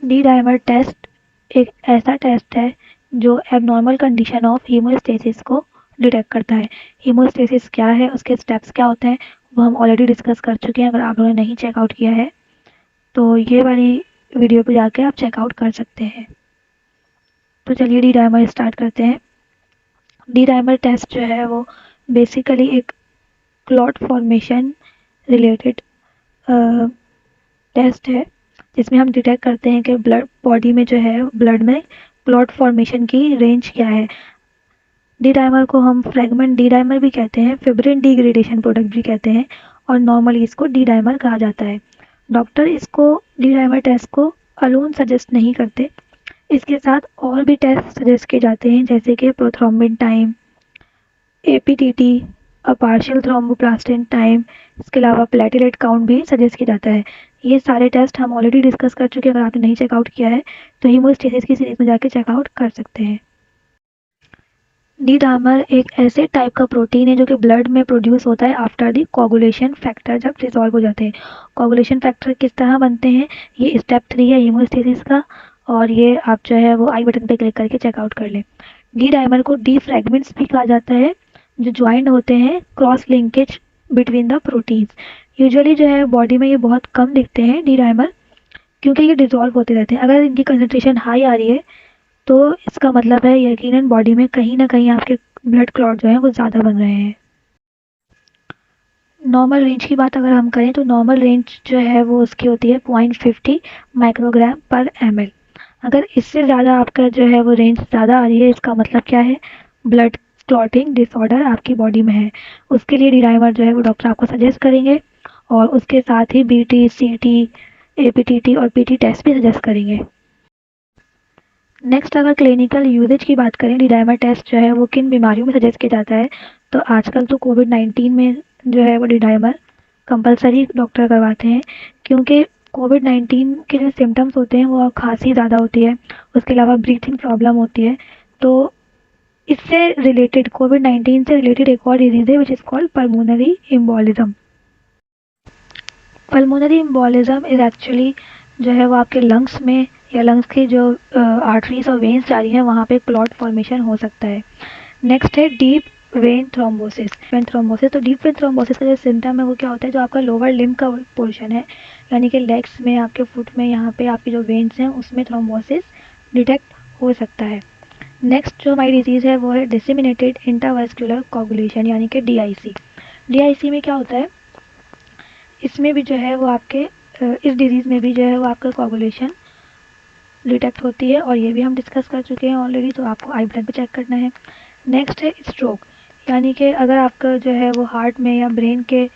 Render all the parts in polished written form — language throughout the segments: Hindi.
डी डाइमर टेस्ट एक ऐसा टेस्ट है जो एबनॉर्मल कंडीशन ऑफ हीमोस्टेसिस को डिटेक्ट करता है। हीमोस्टेसिस क्या है, उसके स्टेप्स क्या होते हैं, वो हम ऑलरेडी डिस्कस कर चुके हैं। अगर आप लोगों ने नहीं चेकआउट किया है तो ये वाली वीडियो पे जाके आप चेकआउट कर सकते हैं। तो चलिए डी डाइमर स्टार्ट करते हैं। डी डाइमर टेस्ट जो है वो बेसिकली एक क्लॉट फॉर्मेशन रिलेटेड टेस्ट है, जिसमें हम डिटेक्ट करते हैं कि ब्लड बॉडी में जो है ब्लड में क्लॉट फॉर्मेशन की रेंज क्या है। डी डाइमर को हम फ्रेगमेंट डी डाइमर भी कहते हैं, फिब्रिन डिग्रेडेशन प्रोडक्ट भी कहते हैं, और नॉर्मली इसको डी डाइमर कहा जाता है। डॉक्टर इसको डी डाइमर टेस्ट को अलोन सजेस्ट नहीं करते, इसके साथ और भी टेस्ट सजेस्ट किए जाते हैं, जैसे कि prothrombin time, APTT, partial thromboplastin time, इसके अलावा प्लेटलेट काउंट भी सजेस्ट किया जाता है। ये सारे टेस्ट हम ऑलरेडी डिस्कस कर चुके हैं। अगर आपने नहीं चेकआउट किया है तो हीमोस्टेसिस की सीरीज में जाके चेकआउट कर सकते हैं। डी डाइमर एक ऐसे टाइप का प्रोटीन है जो कि ब्लड में प्रोड्यूस होता है आफ्टर द कोगुलेशन फैक्टर, जब डिसॉल्व हो जाते हैं। कोगुलेशन फैक्टर किस तरह बनते हैं, ये स्टेप 3 है हीमोस्टेसिस का, और ये आप जो है वो आई बटन पे क्लिक करके चेकआउट कर लें। डी डाइमर को डी फ्रेगमेंट्स भी कहा जाता है, जो ज्वाइंट होते हैं cross linkage between the proteins. Usually जो है बॉडी में ये बहुत कम दिखते हैं डी डाइमर, क्योंकि ये डिसॉल्व होते रहते हैं। अगर इनकी कंसनट्रेशन हाई आ रही है तो इसका मतलब है यकीनन बॉडी में कहीं ना कहीं आपके ब्लड क्लॉट जो है वो ज़्यादा बन रहे हैं। नॉर्मल रेंज की बात अगर हम करें तो नॉर्मल रेंज जो है वो उसकी होती है 0.50 माइक्रोग्राम पर ml। अगर इससे ज़्यादा आपका जो है वो रेंज ज़्यादा आ रही है, इसका मतलब क्या है, ब्लड क्लॉटिंग डिसऑर्डर आपकी बॉडी में है। उसके लिए डी डाइमर जो है वो डॉक्टर आपको सजेस्ट करेंगे, और उसके साथ ही बीटी, सीटी, एपीटीटी और पीटी टेस्ट भी सजेस्ट करेंगे। नेक्स्ट अगर क्लिनिकल यूजेज की बात करें, डी डाइमर टेस्ट जो है वो किन बीमारियों में सजेस्ट किया जाता है, तो आजकल तो कोविड-19 में जो है वो डी डाइमर कंपलसरी डॉक्टर करवाते हैं, क्योंकि कोविड-19 के जो सिम्टम्स होते हैं वो खांसी ज़्यादा होती है, उसके अलावा ब्रीथिंग प्रॉब्लम होती है। तो इससे रिलेटेड, कोविड-19 से रिलेटेड एक और डिजीज़ है which is called pulmonary embolism. Pulmonary embolism is actually जो है वो आपके लंग्स में या लंग्स की जो आर्टरीज और वेन्स जा रही हैं वहाँ पे क्लॉट फॉर्मेशन हो सकता है। नेक्स्ट है deep vein thrombosis. Vein thrombosis, तो डीप वेन थ्रोम्बोसिस का जो सिम्टम है वो क्या होता है, जो आपका लोअर लिम्ब का पोर्शन है, यानी कि लेग्स में, आपके फुट में, यहाँ पे आपकी जो वेन्स हैं उसमें थ्रोम्बोसिस डिटेक्ट हो सकता है। नेक्स्ट जो हमारी डिजीज़ है वो है डिसेमिनेटेड इंट्रावेस्कुलर कोगुलेशन, यानी कि डीआईसी। डीआईसी में क्या होता है, इसमें भी जो है वो आपके इस डिजीज़ में भी जो है वो आपका कोगुलेशन डिटेक्ट होती है, और ये भी हम डिस्कस कर चुके हैं ऑलरेडी, तो आपको आई ब्लड पे चेक करना है। नेक्स्ट है स्ट्रोक, यानी कि अगर आपका जो है वो हार्ट में या ब्रेन के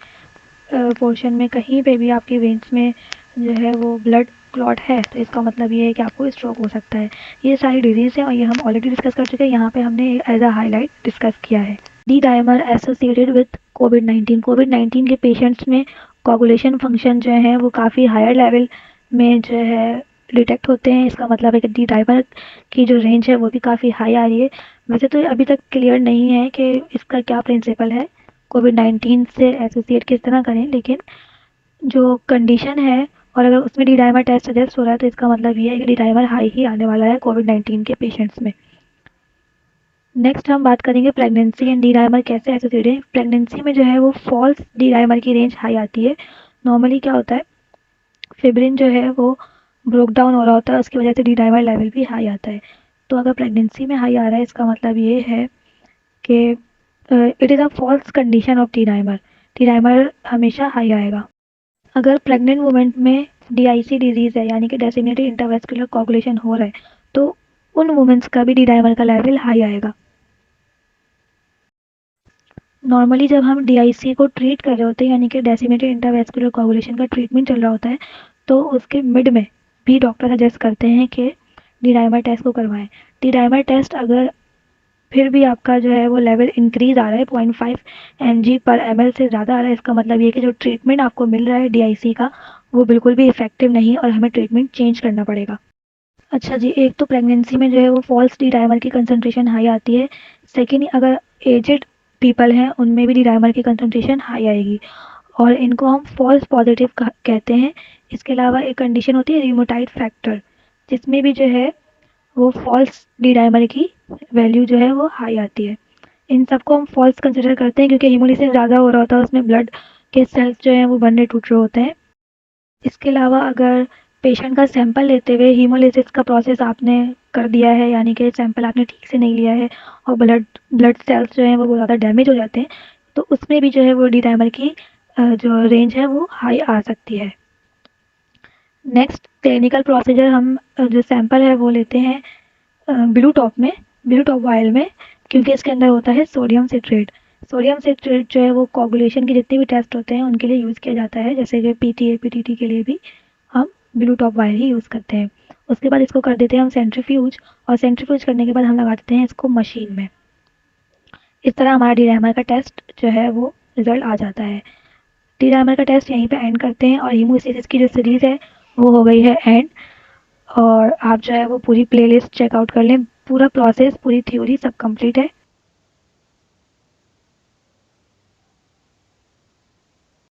पोर्शन में कहीं पे भी आपकी वेन्स में जो है वो ब्लड क्लॉट है, तो इसका मतलब ये है कि आपको स्ट्रोक हो सकता है। ये सारी डिजीज़ हैं और ये हम ऑलरेडी डिस्कस कर चुके हैं, यहाँ पे हमने एज अ हाईलाइट डिस्कस किया है। डी डाइमर एसोसिएटेड विथ कोविड-19। कोविड-19 के पेशेंट्स में कोगुलेशन फंक्शन जो है वो काफ़ी हायर लेवल में जो है डिटेक्ट होते हैं। इसका मतलब है कि डी डाइमर की जो रेंज है वो भी काफ़ी हाई आ रही है। वैसे तो अभी तक क्लियर नहीं है कि इसका क्या प्रिंसिपल है, कोविड-19 से एसोसिएट किस तरह करें, लेकिन जो कंडीशन है और अगर उसमें डी डाइमर टेस्ट सजेस्ट हो रहा है तो इसका मतलब ये है कि डी डाइमर हाई ही आने वाला है कोविड-19 के पेशेंट्स में। नेक्स्ट हम बात करेंगे प्रेगनेंसी एंड डी डाइमर कैसे एसोसिएटेड है। प्रेगनेंसी में जो है वो फॉल्स डी डाइमर की रेंज हाई आती है। नॉर्मली क्या होता है, फिब्रिन जो है वो ब्रोक डाउन हो रहा होता है, उसकी वजह से डी डाइमर लेवल भी हाई आता है। तो अगर प्रेगनेंसी में हाई आ रहा है इसका मतलब ये है कि it is a false condition of D dimer. D dimer हमेशा हाई आएगा। अगर प्रेग्नेंट वुमेन में डीआईसी डिजीज़ है, यानी कि डेसिमिनेटेड इंट्रावेस्कुलर कोगुलेशन हो रहा है, तो उन वुमेन्स का भी डी डाइमर का लेवल हाई आएगा। नॉर्मली जब हम डीआईसी को ट्रीट कर रहे होते हैं, यानी कि डेसिमेटेड इंट्रावेस्कुलर कोगुलेशन का ट्रीटमेंट चल रहा होता है, तो उसके मिड में भी डॉक्टर सजेस्ट करते हैं कि डी डाइमर टेस्ट को करवाएं। डी डाइमर टेस्ट अगर फिर भी आपका जो है वो लेवल इंक्रीज आ रहा है, 0.5 mg पर ml से ज़्यादा आ रहा है, इसका मतलब ये कि जो ट्रीटमेंट आपको मिल रहा है डीआईसी का वो बिल्कुल भी इफेक्टिव नहीं है और हमें ट्रीटमेंट चेंज करना पड़ेगा। अच्छा जी, एक तो प्रेगनेंसी में जो है वो फॉल्स डी डाइमर की कंसनट्रेशन हाई आती है। सेकेंड, अगर एजेड पीपल हैं उनमें भी डी डाइमर की कंसनट्रेशन हाई आएगी, और इनको हम फॉल्स पॉजिटिव कहते हैं। इसके अलावा एक कंडीशन होती है रिमोटाइड फैक्टर। जिसमें भी जो है वो फॉल्स डी डाइमर की वैल्यू जो है वो हाई आती है। इन सबको हम फॉल्स कंसिडर करते हैं क्योंकि हीमोलिसिस ज़्यादा हो रहा होता है, उसमें ब्लड के सेल्स जो हैं वो बनने टूट रहे होते हैं। इसके अलावा अगर पेशेंट का सैंपल लेते हुए हीमोलिसिस का प्रोसेस आपने कर दिया है, यानी कि सैंपल आपने ठीक से नहीं लिया है और ब्लड ब्लड सेल्स जो हैं वो ज़्यादा डैमेज हो जाते हैं, तो उसमें भी जो है वो डी डाइमर की जो रेंज है वो हाई आ सकती है। नेक्स्ट क्लिनिकल प्रोसीजर, हम जो सैंपल है वो लेते हैं ब्लू टॉप में, ब्लू टॉप वायल में, क्योंकि इसके अंदर होता है सोडियम सिट्रेट। सोडियम सिट्रेट जो है वो कोगुलेशन के जितने भी टेस्ट होते हैं उनके लिए यूज़ किया जाता है, जैसे कि पीटीए पीटीटी के लिए भी हम ब्लू टॉप वायल ही यूज़ करते हैं। उसके बाद इसको कर देते हैं हम सेंट्रीफ्यूज, और सेंट्रीफ्यूज करने के बाद हम लगा देते हैं इसको मशीन में। इस तरह हमारा डी डाइमर का टेस्ट जो है वो रिजल्ट आ जाता है। डी डाइमर का टेस्ट यहीं पे एंड करते हैं और हीमोस्टेसिस की जो सीरीज़ है वो हो गई है एंड। और आप जो है वो पूरी प्लेलिस्ट चेकआउट कर लें, पूरा प्रोसेस पूरी थ्योरी सब कंप्लीट है।